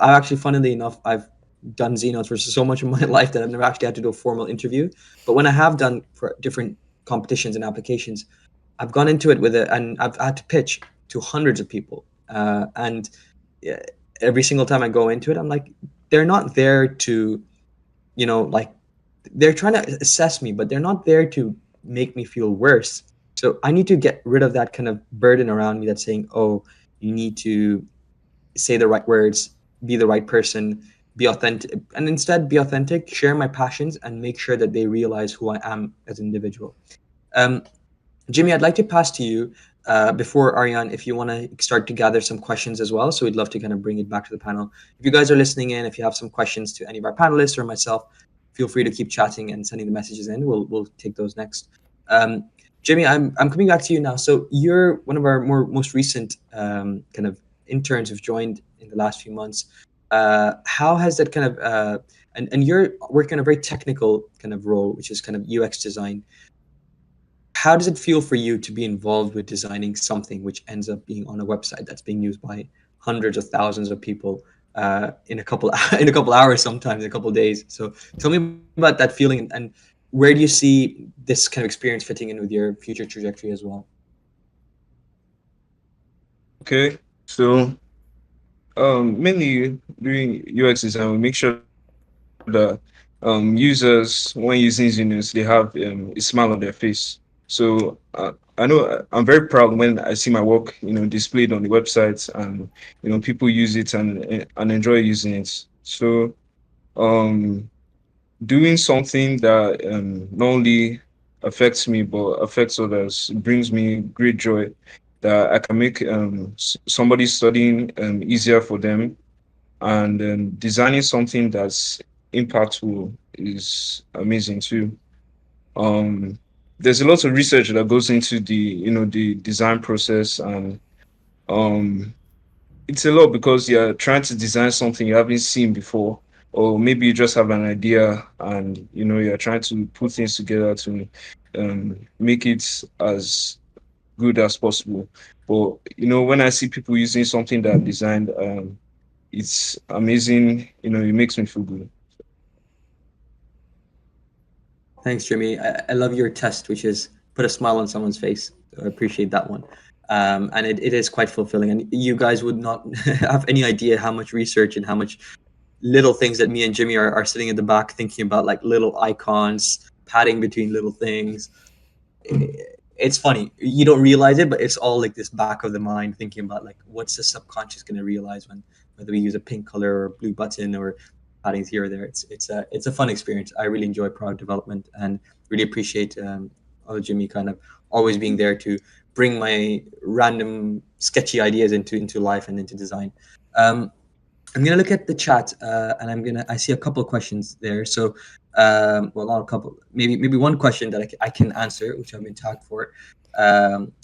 actually, funnily enough, I've done ZNotes for so much of my life that I've never actually had to do a formal interview. But when I have done for different competitions and applications, I've gone into it with it, and I've had to pitch to hundreds of people. And yeah, every single time I go into it, I'm like, they're not there to, like, they're trying to assess me, but they're not there to make me feel worse. So I need to get rid of that kind of burden around me that's saying, oh, you need to say the right words, be the right person, be authentic, and instead be authentic, share my passions, and make sure that they realize who I am as an individual. Jimmy, I'd like to pass to you before Aaryan, if you want to start to gather some questions as well. So we'd love to kind of bring it back to the panel. If you guys are listening in, if you have some questions to any of our panelists or myself, feel free to keep chatting and sending the messages in. We'll take those next. Jimmy, I'm coming back to you now. So you're one of our most recent kind of interns who've joined in the last few months. How has that kind of and you're working on a very technical kind of role, which is kind of UX design. How does it feel for you to be involved with designing something which ends up being on a website that's being used by hundreds of thousands of people in a couple hours, sometimes in a couple of days? So tell me about that feeling, and where do you see this kind of experience fitting in with your future trajectory as well? Okay, so mainly during UX design, we make sure that users, when using Zenus, they have a smile on their face. So I know I'm very proud when I see my work, displayed on the websites, and people use it and enjoy using it. So um, doing something that not only affects me but affects others brings me great joy. That I can make somebody studying easier for them, and designing something that's impactful is amazing too. um there's a lot of research that goes into the design process, and um it's a lot because you're trying to design something you haven't seen before, or maybe you just have an idea and you're trying to put things together to make it as good as possible. But when I see people using something that I've designed, it's amazing. It makes me feel good. Thanks, Jimmy. I love your test, which is put a smile on someone's face. So I appreciate that one. And it is quite fulfilling. And you guys would not have any idea how much research and how much little things that me and Jimmy are sitting in the back thinking about, like little icons, padding between little things. It's funny. You don't realize it, but it's all like this back of the mind thinking about, like, what's the subconscious going to realize when whether we use a pink color or a blue button or paddings here or there. It's a fun experience. I really enjoy product development and really appreciate Jimmy kind of always being there to bring my random sketchy ideas into life and into design. I'm gonna look at the chat and I see a couple of questions there. So well, not a couple, maybe one question that I can answer, which I've been tagged for.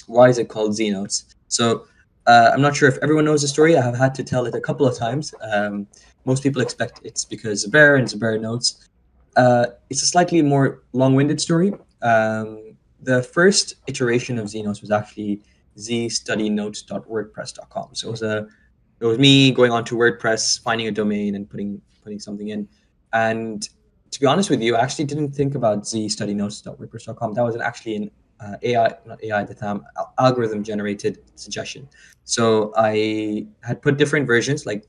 Why is it called ZNotes? So I'm not sure if everyone knows the story. I have had to tell it a couple of times. Most people expect it's because Zubair and Zubair Notes. It's a slightly more long-winded story. The first iteration of ZNotes was actually zstudynotes.wordpress.com. So it was me going onto WordPress, finding a domain, and putting something in. And to be honest with you, I actually didn't think about zstudynotes.wordpress.com. That was actually an not AI at the time, algorithm-generated suggestion. So I had put different versions like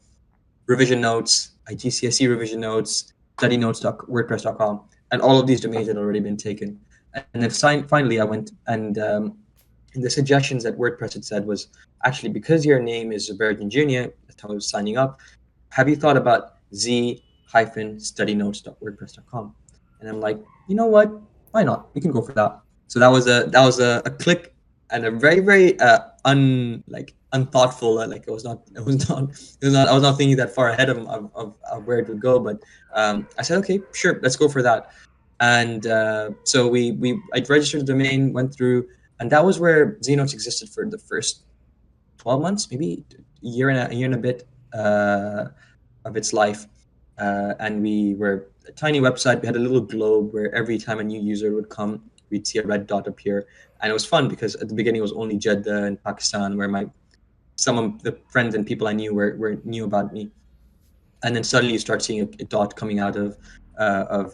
revision notes, IGCSE revision notes, studynotes.wordpress.com, and all of these domains had already been taken. And then finally, I went and in the suggestions that WordPress had said was actually, because your name is Zubair Junjunia, that's how I was signing up. Have you thought about Z zn-studynotes.wordpress.com. And I'm like, you know what? Why not? We can go for that. So that was a click, and a very very unthoughtful, like I was not thinking that far ahead of where it would go, but I said, okay, sure, let's go for that. And so I registered the domain, went through, and that was where ZNotes existed for the first 12 months, maybe a year and a bit of its life. And we were a tiny website. We had a little globe where every time a new user would come, we'd see a red dot appear. And it was fun because at the beginning it was only Jeddah and Pakistan where some of the friends and people I knew were knew about me. And then suddenly you start seeing a dot coming out of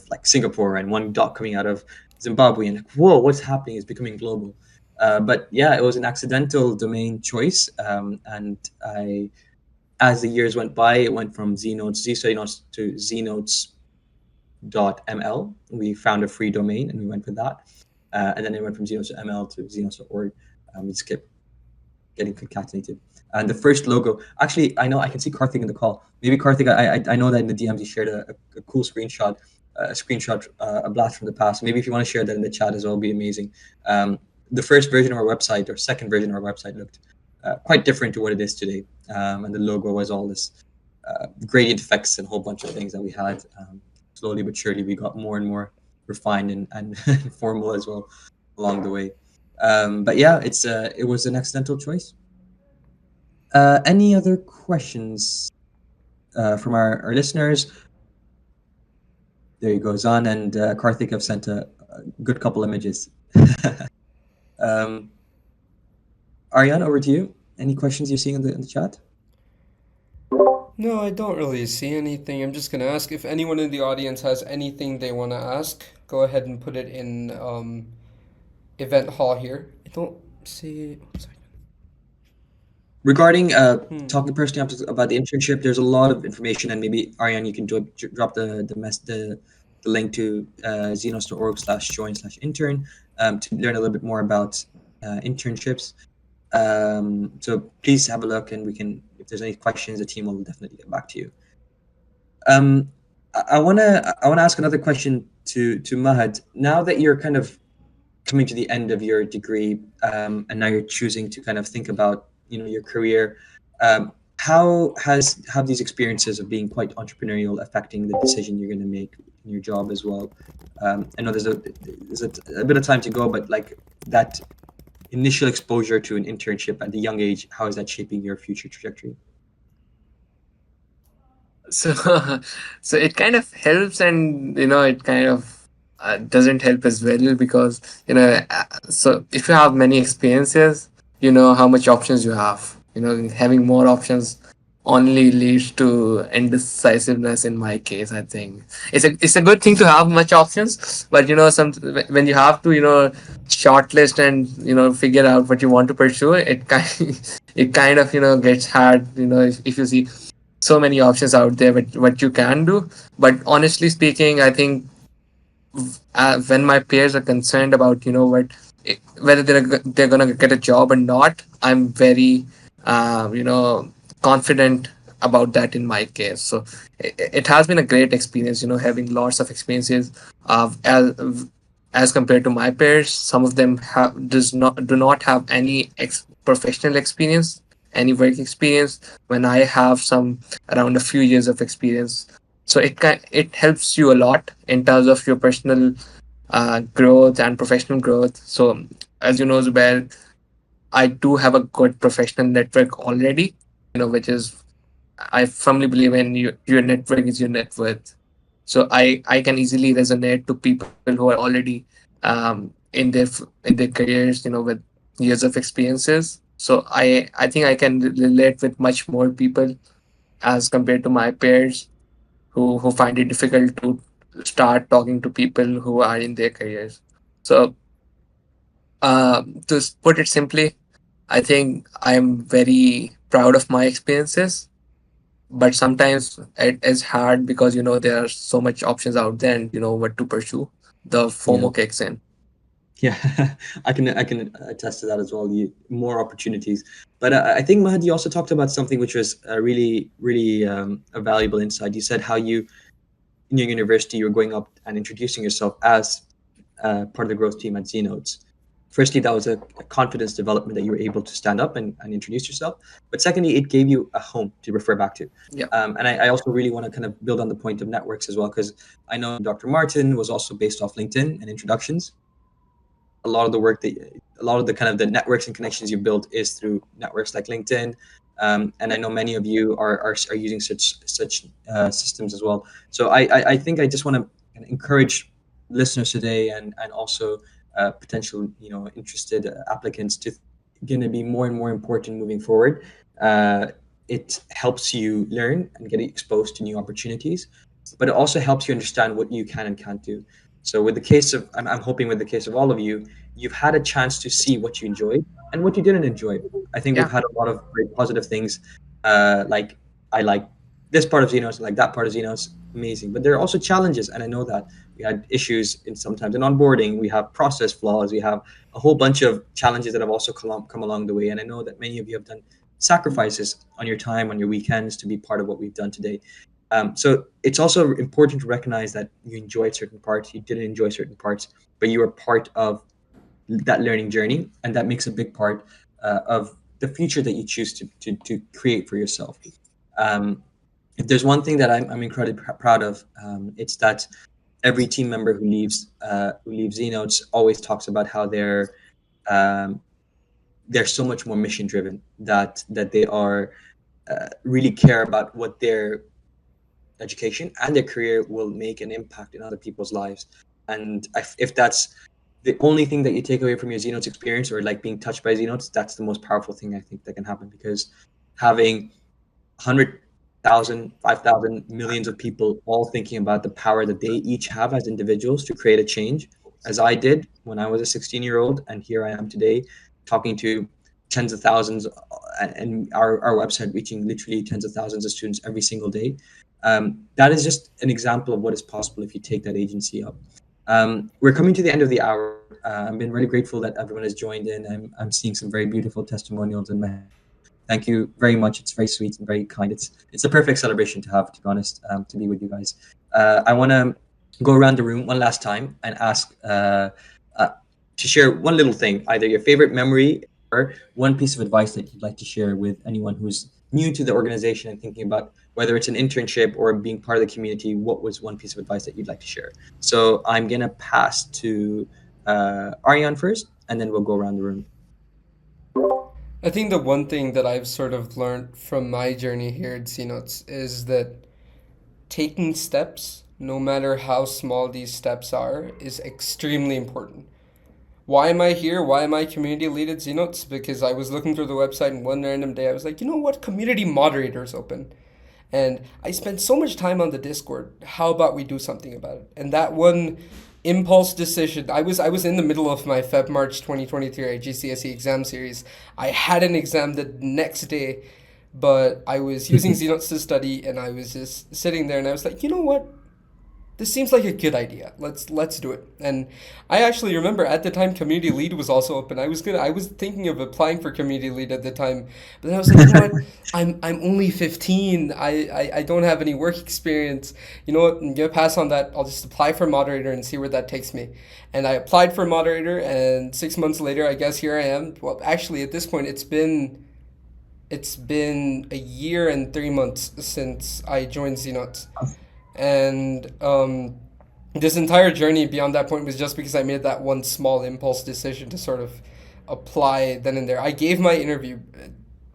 like Singapore, and one dot coming out of Zimbabwe, and like, whoa, what's happening? It's becoming global. But yeah, it was an accidental domain choice, and as the years went by, it went from ZStudyNotes to ZNotes.ml. We found a free domain and we went with that, and then it went from ZNotes to ML to ZNotes.org. We just kept getting concatenated. And the first logo, actually, I know I can see Karthik in the call. Maybe Karthik, I know that in the DMs you shared a cool screenshot, a blast from the past. Maybe if you want to share that in the chat as well, it'd be amazing. The first version of our website, or second version of our website, looked quite different to what it is today. And the logo was all this gradient effects and a whole bunch of things that we had. Slowly but surely, we got more and more refined and formal as well along the way. But yeah, it was an accidental choice. Any other questions from our listeners? There you go. Zhan and Karthik have sent a good couple images. Aaryan, over to you. Any questions you're seeing in the chat? No, I don't really see anything. I'm just going to ask if anyone in the audience has anything they want to ask. Go ahead and put it in event hall here. I don't see... Regarding talking personally about the internship, there's a lot of information, and maybe Aaryan, you can drop the link to znos.org/join/intern to learn a little bit more about internships. So please have a look, and if there's any questions, the team will definitely get back to you. I wanna ask another question to Mahad. Now that you're kind of coming to the end of your degree, and now you're choosing to kind of think about your career, how have these experiences of being quite entrepreneurial affecting the decision you're going to make in your job as well? I know there's a bit of time to go, but like that initial exposure to an internship at the young age, how is that shaping your future trajectory? So it kind of helps, and it kind of doesn't help as well, because so if you have many experiences, you know how much options you have. Having more options only leads to indecisiveness. In my case, I think it's a good thing to have much options, but when you have to shortlist and figure out what you want to pursue, it kind of gets hard. If you see so many options out there, what you can do. But honestly speaking, I think when my peers are concerned about whether they're gonna get a job or not, I'm very confident about that in my case. So it has been a great experience, having lots of experiences as compared to my peers. Some of them do not have any professional experience, any work experience, when I have some around a few years of experience. So it helps you a lot in terms of your personal growth and professional growth. So as you know, Zubair, I do have a good professional network already, which is, I firmly believe in your network is your net worth. So I can easily resonate to people who are already in their careers, with years of experiences. So I think I can relate with much more people as compared to my peers who find it difficult to start talking to people who are in their careers. So to put it simply, I think I'm very proud of my experiences, but sometimes it is hard because there are so much options out there, and what to pursue. The FOMO kicks in. Yeah, I can attest to that as well. More opportunities, but I think Mahad, you also talked about something which was really a valuable insight. You said how you in your university, you're going up and introducing yourself as part of the growth team at ZNotes. Firstly, that was a confidence development that you were able to stand up and introduce yourself. But secondly, it gave you a home to refer back to. Yeah. And I also really want to kind of build on the point of networks as well, because I know Dr. Martin was also based off LinkedIn and introductions. A lot of the work a lot of the kind of the networks and connections you build is through networks like LinkedIn. And I know many of you are using such systems as well. So I think I just want to encourage listeners today and also potential interested applicants to going to be more and more important moving forward. It helps you learn and get exposed to new opportunities, but it also helps you understand what you can and can't do. So with the case of, I'm hoping with the case of all of you, you've had a chance to see what you enjoyed and what you didn't enjoy. I think we've had a lot of very positive things, like I like this part of ZNotes, like that part of ZNotes, amazing. But there are also challenges, and I know that we had issues sometimes in onboarding. We have process flaws. We have a whole bunch of challenges that have also come along the way. And I know that many of you have done sacrifices on your time, on your weekends, to be part of what we've done today. So it's also important to recognize that you enjoyed certain parts, you didn't enjoy certain parts, but you were part of that learning journey, and that makes a big part of the future that you choose to create for yourself. If there's one thing that I'm incredibly proud of, it's that every team member who leaves ZNotes always talks about how they're so much more mission driven, that they are really care about what their education and their career will make an impact in other people's lives. And if that's the only thing that you take away from your ZNotes experience, or like being touched by ZNotes, that's the most powerful thing I think that can happen, because having 100,000, 5,000, millions of people all thinking about the power that they each have as individuals to create a change, as I did when I was a 16-year-old, and here I am today talking to tens of thousands, and our website reaching literally tens of thousands of students every single day. That is just an example of what is possible if you take that agency up. We're coming to the end of the hour. I've been really grateful that everyone has joined in. I'm seeing some very beautiful testimonials in my. Thank you very much. It's very sweet and very kind. It's a perfect celebration to have, to be honest, to be with you guys. I want to go around the room one last time and ask to share one little thing, either your favorite memory or one piece of advice that you'd like to share with anyone who's new to the organization and thinking about whether it's an internship or being part of the community. What was one piece of advice that you'd like to share? So I'm going to pass to Aaryan first, and then we'll go around the room. I think the one thing that I've sort of learned from my journey here at ZNotes is that taking steps, no matter how small these steps are, is extremely important. Why am I here? Why am I community lead at ZNotes? Because I was looking through the website, and one random day I was like, you know what? Community moderators open. And I spent so much time on the Discord. How about we do something about it? And that one impulse decision, I was in the middle of my Feb-March 2023 GCSE exam series. I had an exam the next day, but I was using ZNotes to study, and I was just sitting there, and I was like, you know what? This seems like a good idea. Let's do it. And I actually remember at the time community lead was also open. I was thinking of applying for community lead at the time, but then I was like, you know what? I'm only 15. I don't have any work experience. You know what? I'm gonna pass on that. I'll just apply for moderator and see where that takes me. And I applied for moderator, and 6 months later, I guess here I am. Well, actually, at this point, it's been a year and 3 months since I joined ZNotes. And this entire journey beyond that point was just because I made that one small impulse decision to sort of apply then and there. I gave my interview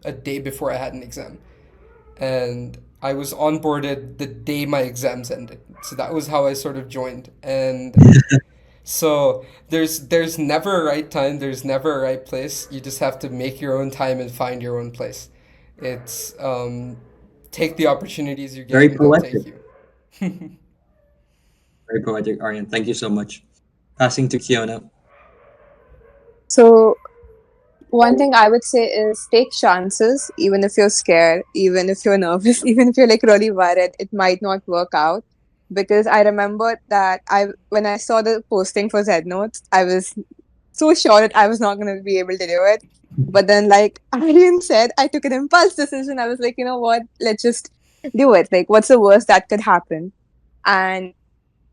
a day before I had an exam, and I was onboarded the day my exams ended. So that was how I sort of joined. And so there's never a right time, there's never a right place. You just have to make your own time and find your own place. It's take the opportunities you're Very getting, they'll poetic. take you. Very poetic, Aaryan. Thank you so much. Passing to Keionna. So one thing I would say is take chances, even if you're scared, even if you're nervous, even if you're like really worried, it might not work out. Because I remember that when I saw the posting for ZNotes, I was so sure that I was not going to be able to do it. But then, like Aaryan said, I took an impulse decision. I was like, you know what? Let's just do it. Like, what's the worst that could happen? and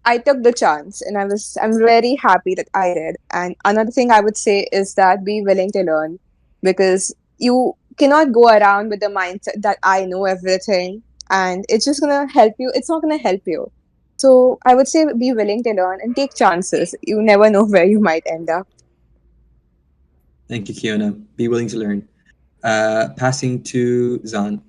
I took the chance, and I'm very happy that I did. And another thing I would say is that be willing to learn, because you cannot go around with the mindset that I know everything and it's just gonna help you. It's not gonna help you. So I would say be willing to learn and take chances. You never know where you might end up. Thank you, Keionna. Be willing to learn. Passing to Zhan.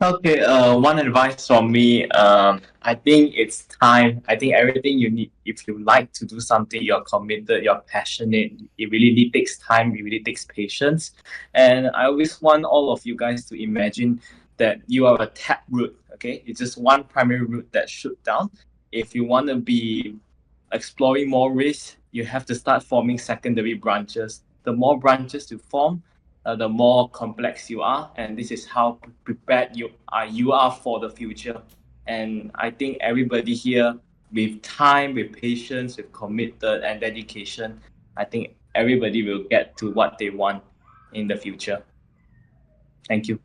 Okay, one advice from me, I think it's time. I think everything you need, if you like to do something, you're committed, you're passionate, it really takes time, it really takes patience. And I always want all of you guys to imagine that you are a tap root, okay? It's just one primary root that shoot down. If you want to be exploring more risks, you have to start forming secondary branches. The more branches you form, the more complex you are, and this is how prepared you are for the future. And I think everybody here, with time, with patience, with committed and dedication, I think everybody will get to what they want in the future. Thank you.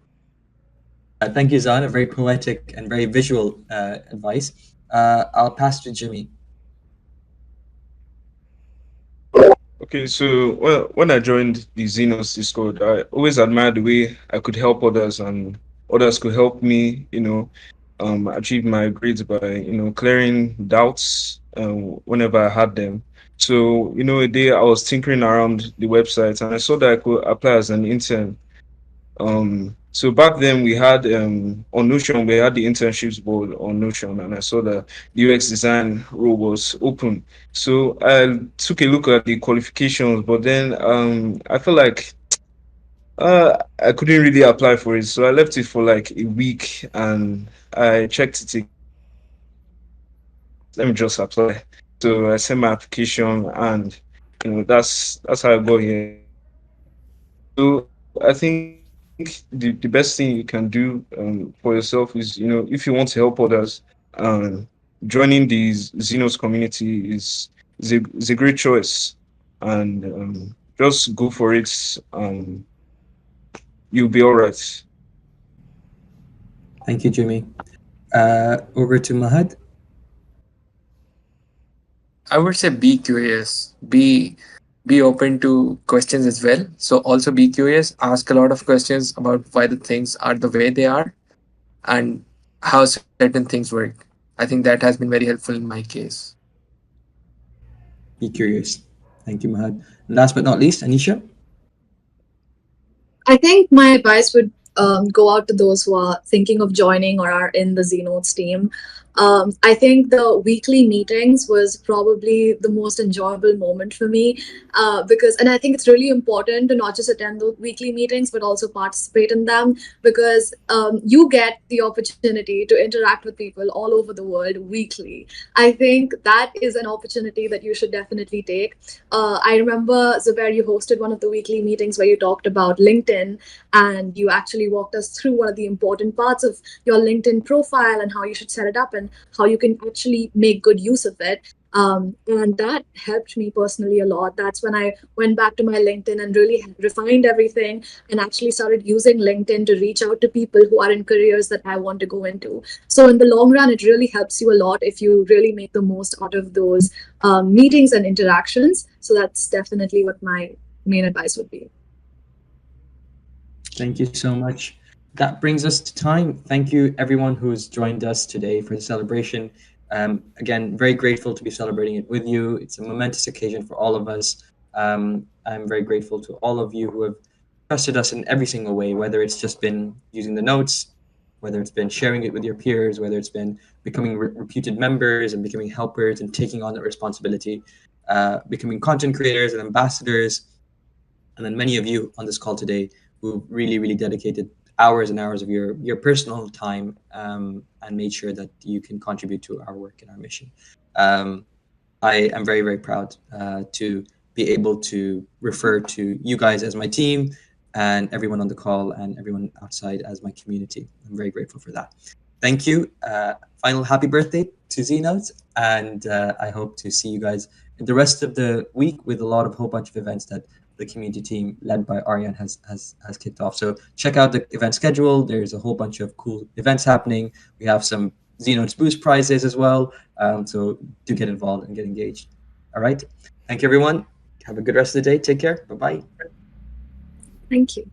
Thank you, Zhan. A very poetic and very visual advice. I'll pass to Jimmy. Okay, so well, when I joined the ZNotes Discord, I always admired the way I could help others and others could help me, achieve my grades by, clearing doubts whenever I had them. So, a day I was tinkering around the website and I saw that I could apply as an intern. So back then we had on Notion we had the internships board on Notion, and I saw that the UX design role was open. So I took a look at the qualifications, but then I felt like I couldn't really apply for it, so I left it for like a week, and I checked it again. I was like, let me just apply. So I sent my application, and that's how I got here. So I think the best thing you can do for yourself is, if you want to help others, um, joining the Xenos community is a great choice, and just go for it. You'll be all right. Thank you, Jimmy. Over to Mahad. I would say be curious, be open to questions as well. So also be curious, ask a lot of questions about why the things are the way they are and how certain things work. I think that has been very helpful in my case. Be curious. Thank you, Mahad. Last but not least, Anisha. I think my advice would go out to those who are thinking of joining or are in the ZNotes team. I think the weekly meetings was probably the most enjoyable moment for me and I think it's really important to not just attend those weekly meetings, but also participate in them, because you get the opportunity to interact with people all over the world weekly. I think that is an opportunity that you should definitely take. I remember, Zubair, you hosted one of the weekly meetings where you talked about LinkedIn, and you actually walked us through one of the important parts of your LinkedIn profile and how you should set it up and how you can actually make good use of it. And that helped me personally a lot. That's when I went back to my LinkedIn and really refined everything and actually started using LinkedIn to reach out to people who are in careers that I want to go into. So in the long run, it really helps you a lot if you really make the most out of those meetings and interactions. So that's definitely what my main advice would be. Thank you so much. That brings us to time. Thank you, everyone who's joined us today for the celebration. Again, very grateful to be celebrating it with you. It's a momentous occasion for all of us. I'm very grateful to all of you who have trusted us in every single way, whether it's just been using the notes, whether it's been sharing it with your peers, whether it's been becoming reputed members and becoming helpers and taking on that responsibility, becoming content creators and ambassadors, and then many of you on this call today who really dedicated hours and hours of your personal time and made sure that you can contribute to our work and our mission. I am very proud to be able to refer to you guys as my team and everyone on the call and everyone outside as my community. I'm very grateful for that. Thank you. Final happy birthday to ZNotes, and I hope to see you guys in the rest of the week with a whole bunch of events that the community team led by Aaryan has kicked off. So check out the event schedule. There's a whole bunch of cool events happening. We have some ZNotes Boost prizes as well. So do get involved and get engaged. All right. Thank you, everyone. Have a good rest of the day. Take care. Bye-bye. Thank you.